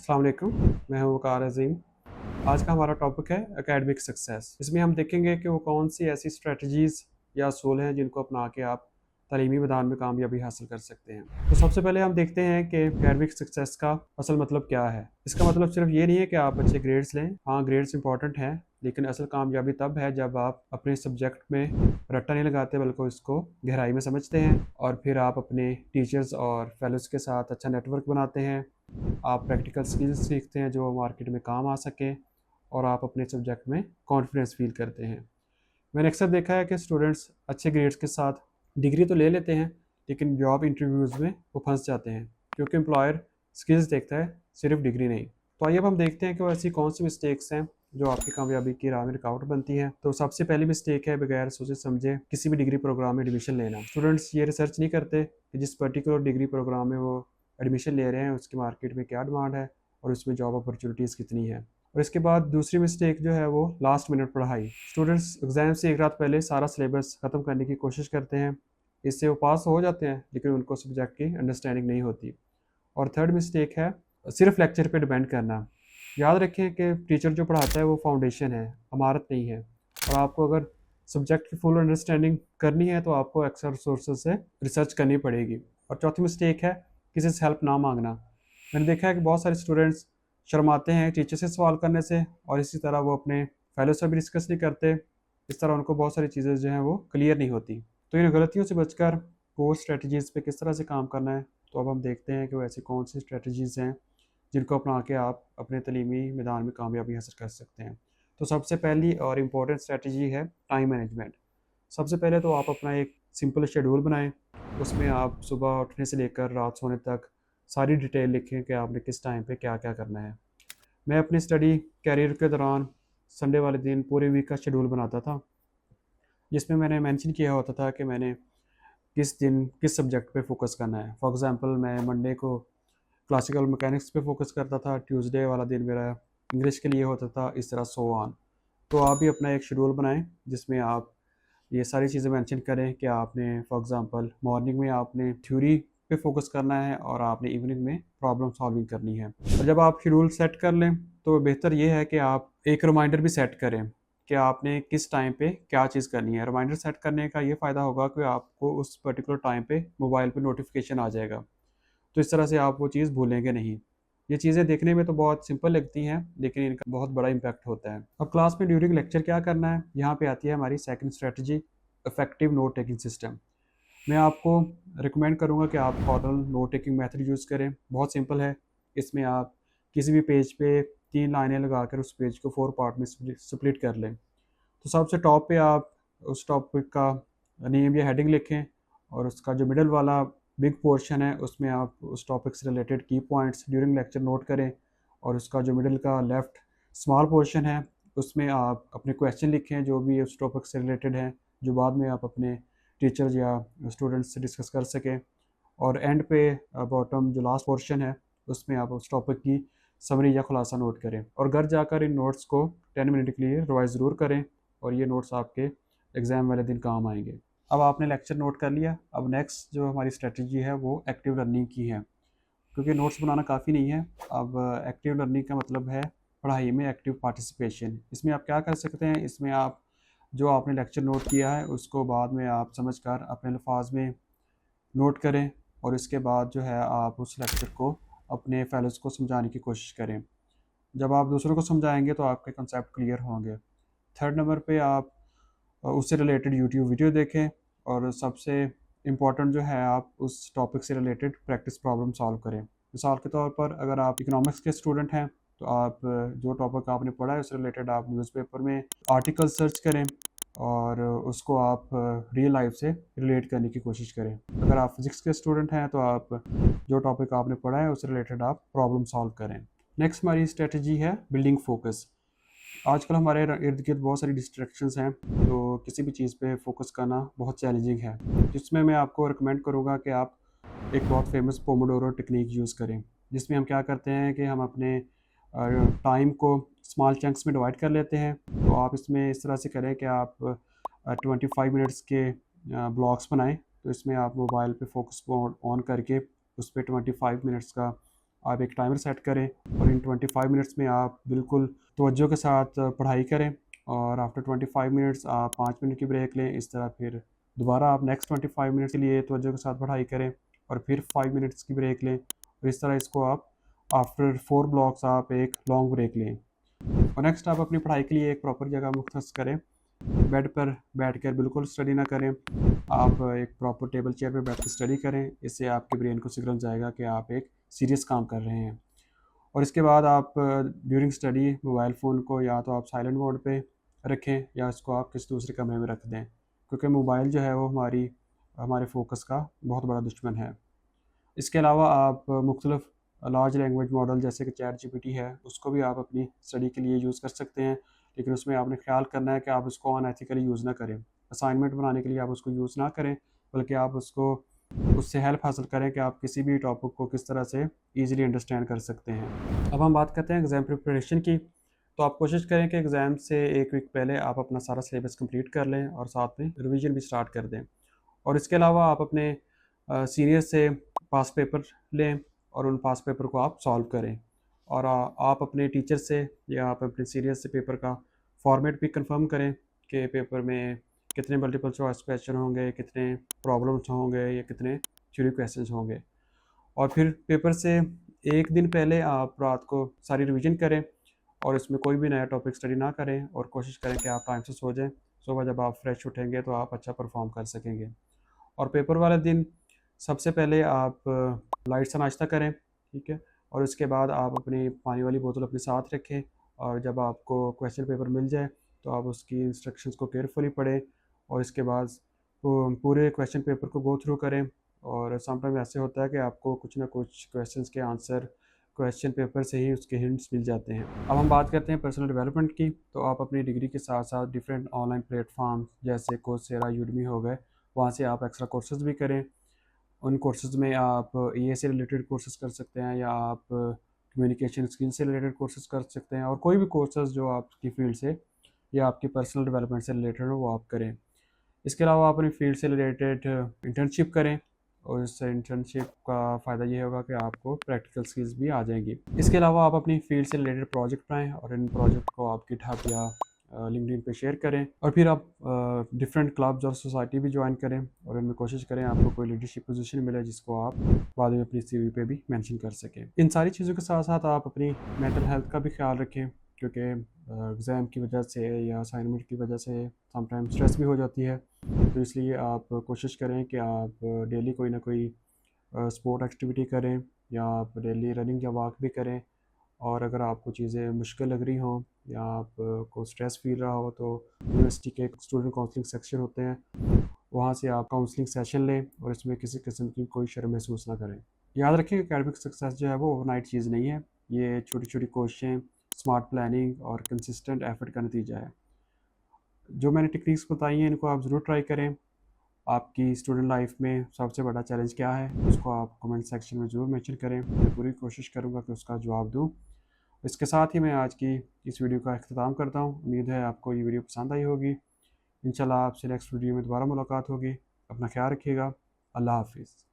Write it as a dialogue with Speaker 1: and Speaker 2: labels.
Speaker 1: अस्सलाम वालेकुम, मैं हूँ वक़ार अज़ीम। आज का हमारा टॉपिक है एकेडमिक सक्सेस। इसमें हम देखेंगे कि वो कौन सी ऐसी स्ट्रैटेजीज़ या असूल हैं जिनको अपना के आप तालीमी मैदान में कामयाबी हासिल कर सकते हैं। तो सबसे पहले हम देखते हैं कि एकेडमिक सक्सेस का असल मतलब क्या है। इसका मतलब सिर्फ ये नहीं है कि आप अच्छे ग्रेड्स लें। हाँ, ग्रेड्स इंपॉर्टेंट हैं, लेकिन असल कामयाबी तब है जब आप अपने सब्जेक्ट में रट्टा नहीं लगाते बल्कि इसको गहराई में समझते हैं और फिर आप अपने टीचर्स और फेलोज़ के साथ अच्छा नेटवर्क बनाते हैं। आप प्रैक्टिकल स्किल्स सीखते हैं जो मार्केट में काम आ सकें और आप अपने सब्जेक्ट में कॉन्फिडेंस फील करते हैं। मैंने अक्सर देखा है कि स्टूडेंट्स अच्छे ग्रेड्स के साथ डिग्री तो ले लेते हैं, लेकिन जॉब इंटरव्यूज़ में वो फंस जाते हैं क्योंकि एम्प्लॉयर स्किल्स देखता है, सिर्फ डिग्री नहीं। तो आइए अब हम देखते हैं कि वो ऐसी कौन सी मिस्टेक्स हैं जो आपकी कामयाबी की राह में रुकावट बनती है। तो सबसे पहली मिस्टेक है बगैर सोचे समझे किसी भी डिग्री प्रोग्राम में एडमिशन लेना। स्टूडेंट्स ये रिसर्च नहीं करते कि जिस पर्टिकुलर डिग्री प्रोग्राम में वो एडमिशन ले रहे हैं उसकी मार्केट में क्या डिमांड है और उसमें जॉब अपॉर्चुनिटीज़ कितनी है। और इसके बाद दूसरी मिस्टेक जो है वो लास्ट मिनट पढ़ाई। स्टूडेंट्स एग्जाम से एक रात पहले सारा सिलेबस ख़त्म करने की कोशिश करते हैं। इससे वो पास हो जाते हैं, लेकिन उनको सब्जेक्ट की अंडरस्टैंडिंग नहीं होती। और थर्ड मिस्टेक है सिर्फ लेक्चर पे डिपेंड करना। याद रखें कि टीचर जो पढ़ाता है वो फाउंडेशन है, इमारत नहीं है। और आपको अगर सब्जेक्ट की फुल अंडरस्टैंडिंग करनी है तो आपको एक्स्ट्रा रिसोर्सेज से रिसर्च करनी पड़ेगी। और चौथी मिस्टेक है किसी से हेल्प ना मांगना। मैंने देखा है कि बहुत सारे स्टूडेंट्स शर्माते हैं टीचर से सवाल करने से, और इसी तरह वो अपने फेलो से भी डिस्कस नहीं करते। इस तरह उनको बहुत सारी चीज़ें जो हैं वो क्लियर नहीं होती। तो इन गलतियों से बचकर कोर स्ट्रेटजीज़ पे किस तरह से काम करना है, तो अब हम देखते हैं कि वो ऐसी कौन सी स्ट्रेटजीज़ हैं जिनको अपना के आप अपने तलीमी मैदान में कामयाबी हासिल कर सकते हैं। तो सबसे पहली और इम्पोर्टेंट स्ट्रेटजी है टाइम मैनेजमेंट। सबसे पहले तो आप अपना एक सिंपल शेड्यूल बनाएं। उसमें आप सुबह उठने से लेकर रात सोने तक सारी डिटेल लिखें कि आपने किस टाइम पे क्या क्या करना है। मैं अपनी स्टडी कैरियर के दौरान संडे वाले दिन पूरे वीक का शेड्यूल बनाता था, जिसमें मैंने मेंशन किया होता था कि मैंने किस दिन किस सब्जेक्ट पे फोकस करना है। फॉर एग्ज़ाम्पल मैं मंडे को क्लासिकल मैकेनिक्स पे फोकस करता था, ट्यूसडे वाला दिन मेरा इंग्लिश के लिए होता था, इस तरह सो ऑन। तो आप भी अपना एक शेड्यूल बनाएं जिसमें आप ये सारी चीज़ें मेंशन करें कि आपने फॉर एग्ज़ाम्पल मॉर्निंग में आपने थ्योरी पे फोकस करना है और आपने इवनिंग में प्रॉब्लम सॉल्विंग करनी है। और जब आप शेड्यूल सेट कर लें तो बेहतर ये है कि आप एक रिमाइंडर भी सेट करें कि आपने किस टाइम पे क्या चीज़ करनी है। रिमाइंडर सेट करने का ये फ़ायदा होगा कि आपको उस पर्टिकुलर टाइम पे मोबाइल पे नोटिफिकेशन आ जाएगा। तो इस तरह से आप वो चीज़ भूलेंगे नहीं। ये चीज़ें देखने में तो बहुत सिंपल लगती हैं, लेकिन इनका बहुत बड़ा इम्पैक्ट होता है। अब क्लास में ड्यूरिंग लेक्चर क्या करना है, यहाँ पे आती है हमारी second strategy, effective note taking system. मैं आपको रिकमेंड करूँगा कि आप Cornell note taking method use करें। बहुत सिंपल है। इसमें आप किसी भी पेज पे 3 लाइनें लगाकर उस पेज को 4 पार्ट में स्प्लिट कर लें। तो सबसे टॉप पे आप उस टॉपिक का नेम या हेडिंग लिखें, और उसका जो मिडल वाला बिग पोर्शन है उसमें आप उस टॉपिक से रिलेटेड की पॉइंट्स ड्यूरिंग लेक्चर नोट करें, और उसका जो मिडल का लेफ्ट स्मॉल पोर्शन है उसमें आप अपने क्वेश्चन लिखें जो भी उस टॉपिक से रिलेटेड हैं, जो बाद में आप अपने टीचर्स या स्टूडेंट्स से डिस्कस कर सकें। और एंड पे बॉटम जो लास्ट पोर्शन है उसमें आप उस टॉपिक की समरी या खुलासा नोट करें, और घर जाकर इन नोट्स को 10 मिनट के लिए रिवाइज ज़रूर करें, और ये नोट्स आपके एग्ज़ाम वाले दिन काम आएंगे। अब आपने लेक्चर नोट कर लिया। अब नेक्स्ट जो हमारी स्ट्रेटजी है वो एक्टिव लर्निंग की है, क्योंकि नोट्स बनाना काफ़ी नहीं है। अब एक्टिव लर्निंग का मतलब है पढ़ाई में एक्टिव पार्टिसिपेशन। इसमें आप क्या कर सकते हैं, इसमें आप जो आपने लेक्चर नोट किया है उसको बाद में आप समझकर अपने अल्फाज में नोट करें, और इसके बाद जो है आप उस लेक्चर को अपने फेलोज़ को समझाने की कोशिश करें। जब आप दूसरों को समझाएंगे तो आपके कंसेप्ट क्लियर होंगे। थर्ड नंबर पे आप उससे रिलेटेड यूट्यूब वीडियो देखें, और सबसे इम्पॉर्टेंट जो है आप उस टॉपिक से रिलेटेड प्रैक्टिस प्रॉब्लम सॉल्व करें। मिसाल के तौर पर अगर आप इकोनॉमिक्स के स्टूडेंट हैं तो आप जो टॉपिक आपने पढ़ा है उससे रिलेटेड आप न्यूज़पेपर में आर्टिकल सर्च करें, और उसको आप रियल लाइफ से रिलेट करने की कोशिश करें। अगर आप फिज़िक्स के स्टूडेंट हैं तो आप जो टॉपिक आपने पढ़ा है उससे रिलेटेड आप प्रॉब्लम सॉल्व करें। नेक्स्ट हमारी स्ट्रेटजी है बिल्डिंग फोकस। आजकल हमारे इर्द गिर्द बहुत सारी डिस्ट्रैक्शंस हैं, तो किसी भी चीज़ पे फोकस करना बहुत चैलेंजिंग है, जिसमें मैं आपको रिकमेंड करूँगा कि आप एक बहुत फेमस पोमोडोरो टेक्निक यूज़ करें, जिसमें हम क्या करते हैं कि हम अपने टाइम को स्मॉल चंक्स में डिवाइड कर लेते हैं। तो आप इसमें इस तरह से करें कि आप 25 मिनट्स के ब्लॉक्स बनाएं। तो इसमें आप मोबाइल पे फोकस को ऑन करके उस पर 25 मिनट्स का आप एक टाइमर सेट करें और इन 25 मिनट्स में आप बिल्कुल तवज्जो के साथ पढ़ाई करें और आफ्टर 25 मिनट्स आप 5 मिनट की ब्रेक लें। इस तरह फिर दोबारा आप नेक्स्ट 25 मिनट्स के लिए तवज्जो के साथ पढ़ाई करें और फिर 5 मिनट्स की ब्रेक लें और इस तरह इसको आप आफ्टर 4 ब्लॉक्स आप एक लॉन्ग ब्रेक लें। और नेक्स्ट आप अपनी पढ़ाई के लिए एक प्रॉपर जगह मुख्तस करें। बेड पर बैठकर बिल्कुल स्टडी ना करें, आप एक प्रॉपर टेबल चेयर पर बैठ कर स्टडी करें। इससे आपके ब्रेन को सिग्नल जाएगा कि आप एक सीरियस काम कर रहे हैं। और इसके बाद आप ड्यूरिंग स्टडी मोबाइल फ़ोन को या तो आप साइलेंट मोड पे रखें या इसको आप किसी दूसरे कमरे में रख दें, क्योंकि मोबाइल जो है वो हमारे फोकस का बहुत बड़ा दुश्मन है। इसके अलावा आप मुख्तलिफ़ लार्ज लैंग्वेज मॉडल जैसे कि चैट जीपीटी है, उसको भी आप अपनी स्टडी के लिए यूज़ कर सकते हैं, लेकिन उसमें आपने ख्याल करना है कि आप उसको अनएथिकली यूज़ ना करें। असाइनमेंट बनाने के लिए आप उसको यूज़ ना करें, बल्कि आप उससे हेल्प हासिल करें कि आप किसी भी टॉपिक को किस तरह से ईज़िली अंडरस्टैंड कर सकते हैं। अब हम बात करते हैं एग्ज़ाम प्रिपरेशन की। तो आप कोशिश करें कि एग्ज़ाम से 1 वीक पहले आप अपना सारा सिलेबस कंप्लीट कर लें और साथ में रिवीजन भी स्टार्ट कर दें। और इसके अलावा आप अपने सीनियर से पास्ट पेपर लें और उन पास्ट पेपर को आप सॉल्व करें। और आप अपने टीचर से या आप अपने सीनियर से पेपर का फॉर्मेट भी कंफर्म करें कि पेपर में कितने मल्टीपल चॉइस क्वेश्चन होंगे, कितने प्रॉब्लम्स होंगे या कितने थ्योरी क्वेश्चंस होंगे। और फिर पेपर से 1 दिन पहले आप रात को सारी रिवीजन करें और इसमें कोई भी नया टॉपिक स्टडी ना करें और कोशिश करें कि आप टाइम से सो जाएँ। सुबह जब आप फ्रेश उठेंगे तो आप अच्छा परफ़ॉर्म कर सकेंगे। और पेपर वाले दिन सबसे पहले आप लाइट सा नाश्ता करें, ठीक है? और उसके बाद आप अपनी पानी वाली बोतल अपने साथ रखें और जब आपको क्वेश्चन पेपर मिल जाए तो आप उसकी इंस्ट्रक्शंस को केयरफुली पढ़ें और इसके बाद पूरे क्वेश्चन पेपर को गो थ्रू करें। और समटाइम ऐसे होता है कि आपको कुछ ना कुछ क्वेश्चंस के आंसर क्वेश्चन पेपर से ही उसके हिंट्स मिल जाते हैं। अब हम बात करते हैं पर्सनल डेवलपमेंट की। तो आप अपनी डिग्री के साथ-साथ डिफरेंट ऑनलाइन प्लेटफ़ॉर्म जैसे कोर्सेरा, यूडमी हो गए, वहाँ से आप एक्स्ट्रा कोर्सेज़ भी करें। उन कोर्सेज़ में आप ईए से रिलेटेड कोर्सेज़ कर सकते हैं या आप कम्युनिकेशन स्किल से रिलेटेड कोर्सेज़ कर सकते हैं और कोई भी कोर्सेज़ जो आपकी फ़ील्ड से या आपकी पर्सनल डेवलपमेंट से रिलेटेड हो वो आप करें। इसके अलावा आप अपनी फ़ील्ड से रिलेटेड इंटर्नशिप करें और इस इंटर्नशिप का फ़ायदा ये होगा कि आपको प्रैक्टिकल स्किल्स भी आ जाएँगी। इसके अलावा आप अपनी फ़ील्ड से रिलेटेड प्रोजेक्ट बनाएँ और इन प्रोजेक्ट को आप गिटहब या लिंक्डइन पे शेयर करें और फिर आप डिफरेंट क्लब्स और सोसाइटी भी ज्वाइन करें और इनमें कोशिश करें आपको कोई लीडरशिप पोजीशन मिले जिसको आप बाद में अपनी सीवी पे भी मेंशन कर सकें। इन सारी चीज़ों के साथ-साथ आप अपनी मेंटल हेल्थ का भी ख्याल रखें, क्योंकि एग्ज़ाम की वजह से या असाइनमेंट की वजह से समटाइम स्ट्रेस भी हो जाती है। तो इसलिए आप कोशिश करें कि आप डेली कोई ना कोई स्पोर्ट एक्टिविटी करें या आप डेली रनिंग या वॉक भी करें। और अगर आपको चीज़ें मुश्किल लग रही हों या आपको स्ट्रेस फ़ील रहा हो तो यूनिवर्सिटी के स्टूडेंट काउंसलिंग सेक्शन होते हैं, वहाँ से आप काउंसलिंग सेशन लें और इसमें किसी किस्म की कोई शर्म महसूस ना करें। याद रखें कि एकेडमिक सक्सेस जो है वो ओवरनाइट चीज़ नहीं है, ये छोटी-छोटी कोशिशें, स्मार्ट प्लानिंग और कंसिस्टेंट एफर्ट का नतीजा है। जो मैंने टेक्निक्स बताई हैं इनको आप ज़रूर ट्राई करें। आपकी स्टूडेंट लाइफ में सबसे बड़ा चैलेंज क्या है, उसको आप कमेंट सेक्शन में ज़रूर मेंशन करें। मैं पूरी कोशिश करूँगा कि उसका जवाब दूँ। इसके साथ ही मैं आज की इस वीडियो का अख्ताम करता हूँ। उम्मीद है आपको ये वीडियो पसंद आई होगी। इंशाल्लाह आपसे नेक्स्ट वीडियो में दोबारा मुलाकात होगी। अपना ख्याल रखिएगा। अल्लाह हाफ़िज़।